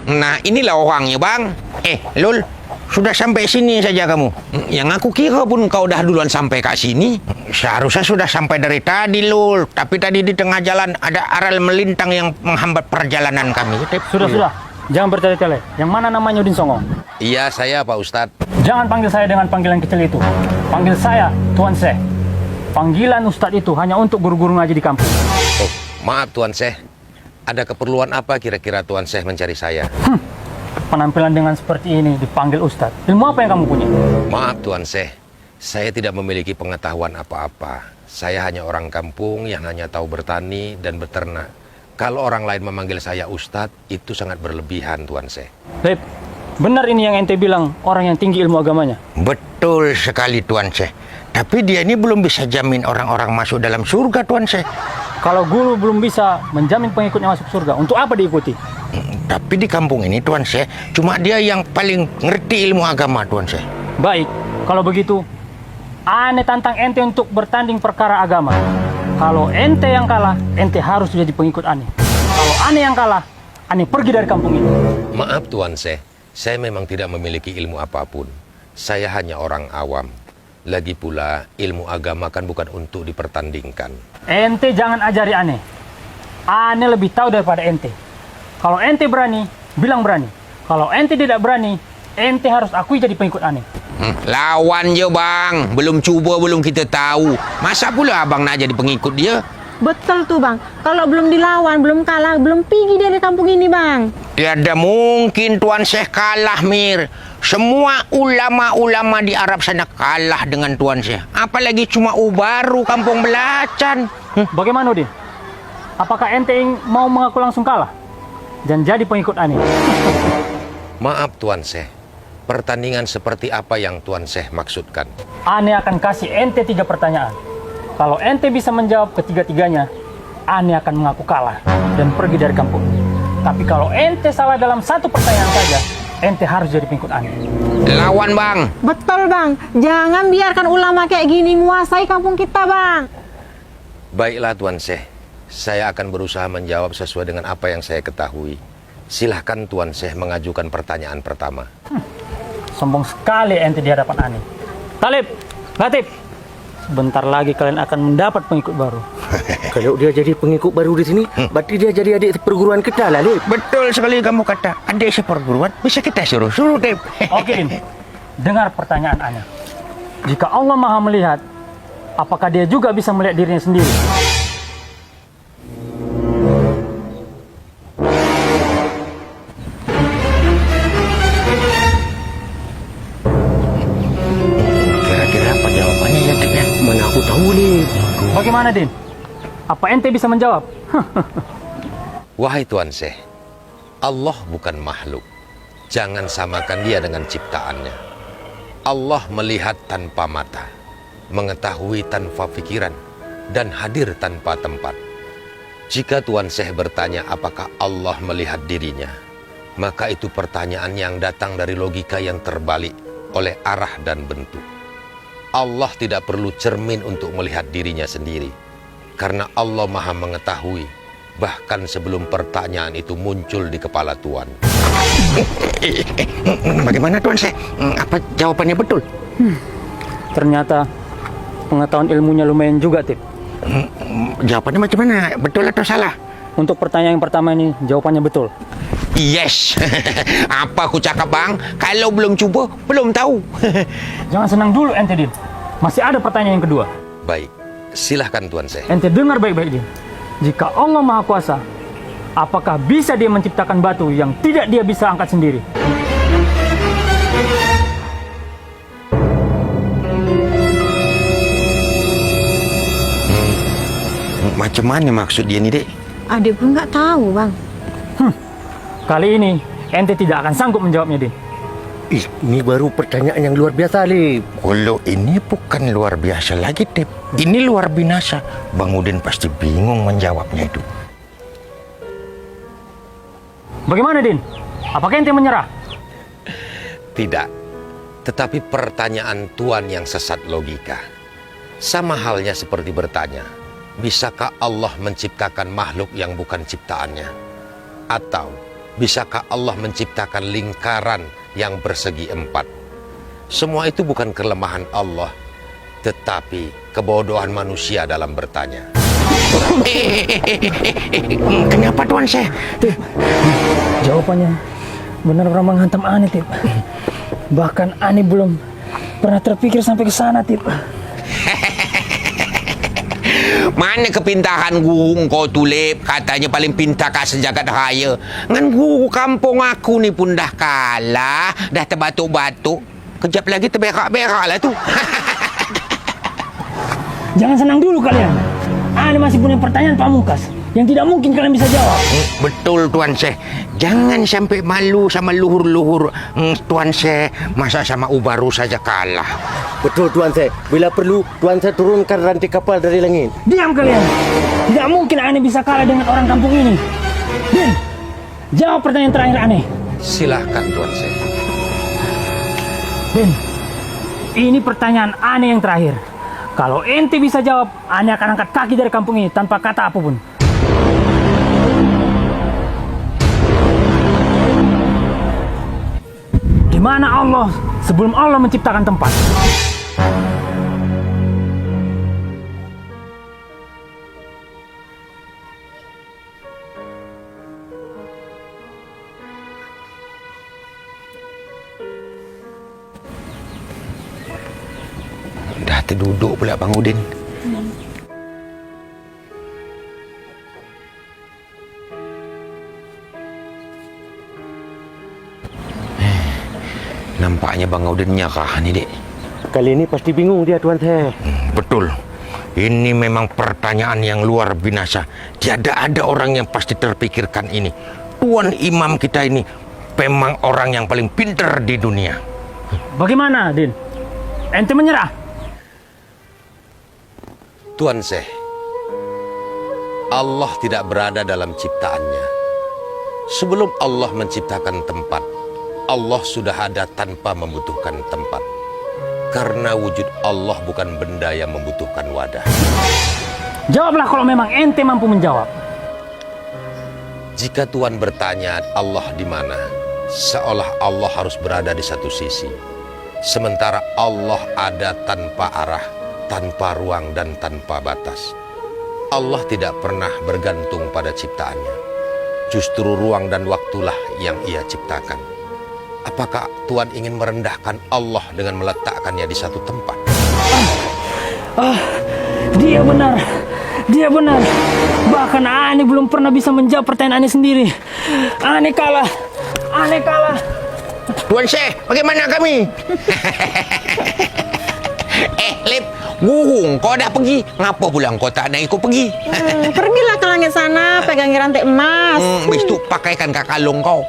Nah, inilah orangnya, Bang. Lul, sudah sampai sini saja kamu. Yang aku kira pun kau dah duluan sampai ke sini. Seharusnya sudah sampai dari tadi, Lul. Tapi tadi di tengah jalan ada aral melintang yang menghambat perjalanan kami. Sudah. Jangan bertele-tele. Yang mana namanya Udin Songo? Iya, saya, Pak Ustadz. Jangan panggil saya dengan panggilan kecil itu. Panggil saya Tuan Syekh. Panggilan Ustadz itu hanya untuk guru-guru ngaji di kampus. Oh, maaf Tuan Syekh. Ada keperluan apa kira-kira Tuan Syekh mencari saya? Penampilan dengan seperti ini dipanggil Ustadz. Ilmu apa yang kamu punya? Maaf Tuan Syekh, saya tidak memiliki pengetahuan apa-apa. Saya hanya orang kampung yang hanya tahu bertani dan beternak. Kalau orang lain memanggil saya Ustadz, itu sangat berlebihan Tuan Syekh. Lep, benar ini yang ente bilang orang yang tinggi ilmu agamanya? Betul sekali Tuan Syekh. Tapi dia ini belum bisa jamin orang-orang masuk dalam surga Tuan Syekh. Kalau guru belum bisa menjamin pengikutnya masuk surga, untuk apa diikuti? Tapi di kampung ini Tuan Syekh, cuma dia yang paling ngerti ilmu agama Tuan Syekh. Baik, kalau begitu, ane tantang ente untuk bertanding perkara agama. Kalau ente yang kalah, ente harus jadi pengikut ane. Kalau ane yang kalah, ane pergi dari kampung ini. Maaf Tuan Syekh, saya memang tidak memiliki ilmu apapun. Saya hanya orang awam. Lagi pula, ilmu agama kan bukan untuk dipertandingkan. Ente jangan ajari ane. Ane lebih tahu daripada ente. Kalau ente berani, bilang berani. Kalau ente tidak berani, ente harus akui jadi pengikut ane. Lawan je Bang, belum cuba belum kita tahu. Masa pula abang nak jadi pengikut dia? Betul tuh Bang, kalau belum dilawan, belum kalah, belum pergi dari kampung ini Bang. Tiada mungkin Tuan Syekh kalah Mir. Semua ulama-ulama di Arab sana kalah dengan Tuan Syekh. Apalagi cuma baru kampung Belacan. Bagaimana Udin? Apakah ente mau mengaku langsung kalah dan jadi pengikut ane? Maaf Tuan Syekh, pertandingan seperti apa yang Tuan Syekh maksudkan? Ane akan kasih ente 3 pertanyaan. Kalau ente bisa menjawab ketiga-tiganya, ane akan mengaku kalah dan pergi dari kampung. Tapi kalau ente salah dalam 1 pertanyaan saja, ente harus jadi pengikut ane. Lawan Bang. Betul Bang, jangan biarkan ulama kayak gini menguasai kampung kita Bang. Baiklah Tuan Syekh, saya akan berusaha menjawab sesuai dengan apa yang saya ketahui. Silahkan Tuan Syekh mengajukan pertanyaan pertama. Sombong sekali ente di hadapan ane. Talib, Latif, sebentar lagi kalian akan mendapat pengikut baru. Kalau dia jadi pengikut baru di sini, berarti dia jadi adik perguruan kita lah, Lip. Betul sekali kamu kata. Adik seperguruan, bisa kita suruh deh. Oke, Din. Dengar pertanyaan ane. Jika Allah Maha melihat, apakah dia juga bisa melihat dirinya sendiri? Kira-kira apa jawabannya ya, Tip ya? Mana aku tahu, Lip. Bagaimana, Din? Apa ente bisa menjawab? Wahai Tuan Syekh, Allah bukan makhluk. Jangan samakan dia dengan ciptaannya. Allah melihat tanpa mata, mengetahui tanpa pikiran, dan hadir tanpa tempat. Jika Tuan Syekh bertanya apakah Allah melihat dirinya, maka itu pertanyaan yang datang dari logika yang terbalik oleh arah dan bentuk. Allah tidak perlu cermin untuk melihat dirinya sendiri, karena Allah Maha mengetahui, bahkan sebelum pertanyaan itu muncul di kepala Tuan. Bagaimana Tuan Syekh? Apa jawabannya betul? Ternyata pengetahuan ilmunya lumayan juga, Tip. Jawabannya macam mana? Betul atau salah? Untuk pertanyaan yang pertama ini, jawabannya betul. Yes. Apa aku cakap Bang? Kalau belum coba, belum tahu. Jangan senang dulu ente, Din. Masih ada pertanyaan yang kedua. Baik, silahkan Tuan Syekh. Ente dengar baik-baik, Din. Jika Allah Maha Kuasa, apakah bisa dia menciptakan batu yang tidak dia bisa angkat sendiri? Macam mana maksud dia ni, Dek? Adik pun nggak tahu Bang. Kali ini, ente tidak akan sanggup menjawabnya, Din. Ini baru pertanyaan yang luar biasa, Lip. Kalau ini bukan luar biasa lagi, Tip. Ini luar binasa. Bang Udin pasti bingung menjawabnya itu. Bagaimana, Din? Apakah ente menyerah? Tidak. Tetapi pertanyaan Tuan yang sesat logika. Sama halnya seperti bertanya, bisakah Allah menciptakan makhluk yang bukan ciptaannya? Atau Bisakah Allah menciptakan lingkaran yang bersegi 4? Semua itu bukan kelemahan Allah, tetapi kebodohan manusia dalam bertanya. Kenapa Tuan Syekh? Jawabannya benar-benar menghantam Ane, Tip. Bahkan Ane belum pernah terpikir sampai ke sana, Tip. Mana kepintaran guru kau tulip, katanya paling pintar kat sejagat raya. Ngan guru kampung aku ni pun dah kalah, dah terbatuk-batuk. Kejap lagi terberak-berak lah tu. Jangan senang dulu kalian. Ane masih punya pertanyaan pamungkas yang tidak mungkin kalian bisa jawab. Betul Tuan Syekh. Jangan sampai malu sama luhur-luhur Tuan Syekh. Masa sama Ubaru saja kalah. Betul Tuan Syekh. Bila perlu Tuan Syekh turunkan rantai kapal dari langit. Diam kalian. Tidak mungkin Ane bisa kalah dengan orang kampung ini. Din, jawab pertanyaan terakhir Ane. Silahkan Tuan Syekh. Din, ini pertanyaan Ane yang terakhir. Kalau ente bisa jawab, Ane akan angkat kaki dari kampung ini tanpa kata apapun. Di mana Allah sebelum Allah menciptakan tempat? Dah terduduk pula Bang Udin. Nampaknya Bang Udin nyerah ni, Dek. Kali ini pasti bingung dia Tuan Syekh. Betul. Ini memang pertanyaan yang luar binasa. Tiada ada orang yang pasti terpikirkan ini. Tuan Imam kita ini memang orang yang paling pintar di dunia. Bagaimana, Din? Ente menyerah? Tuan Syekh, Allah tidak berada dalam ciptaannya. Sebelum Allah menciptakan tempat, Allah sudah ada tanpa membutuhkan tempat. Karena wujud Allah bukan benda yang membutuhkan wadah. Jawablah kalau memang ente mampu menjawab. Jika Tuan bertanya Allah di mana, seolah Allah harus berada di satu sisi. Sementara Allah ada tanpa arah, tanpa ruang dan tanpa batas. Allah tidak pernah bergantung pada ciptaannya. Justru ruang dan waktulah yang Ia ciptakan. Apakah Tuan ingin merendahkan Allah dengan meletakkannya di satu tempat? Dia benar. Dia benar. Bahkan Ane belum pernah bisa menjawab pertanyaan Ane sendiri. Ane kalah. Ane kalah. Tuan Syekh, bagaimana kami? Lip, guru kau dah pergi. Ngapa pula kau tak nak ikut pergi? Pergilah ke langit sana, pegangi rantai emas. Habis tu pakaikan kat kalung kau.